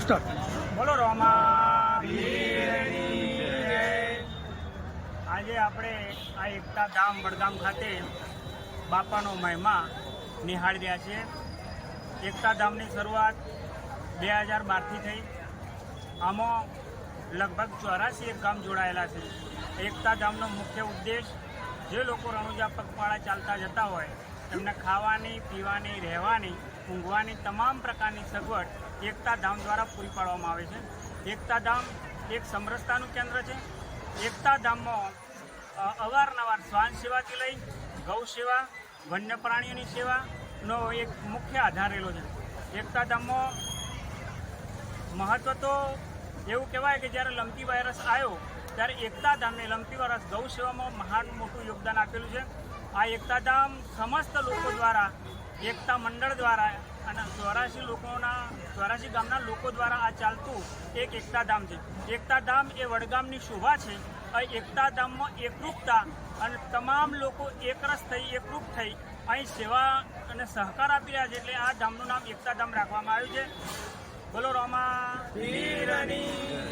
Start. બોલો રોમા વીરની જય. આજે આપણે આ એકતા ધામ વડગામ ખાતે બાપાનો મહિમા નિહાળી રહ્યા છીએ. એકતા ધામની શરૂઆત 2012થી થઈ. આમાં લગભગ 84 ગામ જોડાયેલા છે. એકતા ધામનો મુખ્ય ઉદ્દેશ જે લોકો રણુજા પગપાળા ચાલતા જતા હોય તેમને ખાવાની, પીવાની, રહેવાની, ઊંઘવાની તમામ પ્રકારની સગવડ એકતા ધામ દ્વારા પૂરી પાડવામાં આવે છે. એકતા ધામ એક સમરસતાનું કેન્દ્ર છે. એકતા ધામમાં અવારનવાર શ્વાન સેવાથી લઈ ગૌ સેવા, વન્ય પ્રાણીઓની સેવાનો એક મુખ્ય આધાર રહેલો છે. એકતા ધામમાં મહત્વ તો એવું કહેવાય કે જ્યારે લંપી વાયરસ આવ્યો ત્યારે એકતા ધામને લંપી વાયરસ ગૌ સેવામાં મહાન મોટું યોગદાન આપેલું છે. આ એકતા ધામ સમસ્ત લોકો દ્વારા, એકતા મંડળ દ્વારા અને 84 ગામના લોકો દ્વારા આ ચાલતું એક એકતા ધામ છે. એકતા ધામ એ વડગામની શોભા છે. આ એકતા ધામમાં એકરૂપતા અને તમામ લોકો એકરસ થઈ, એકરૂપ થઈ અહીં સેવા અને સહકાર આપી રહ્યા છે. એટલે આ ધામનું નામ એકતા ધામ રાખવામાં આવ્યું છે. બોલો રોમા વીરની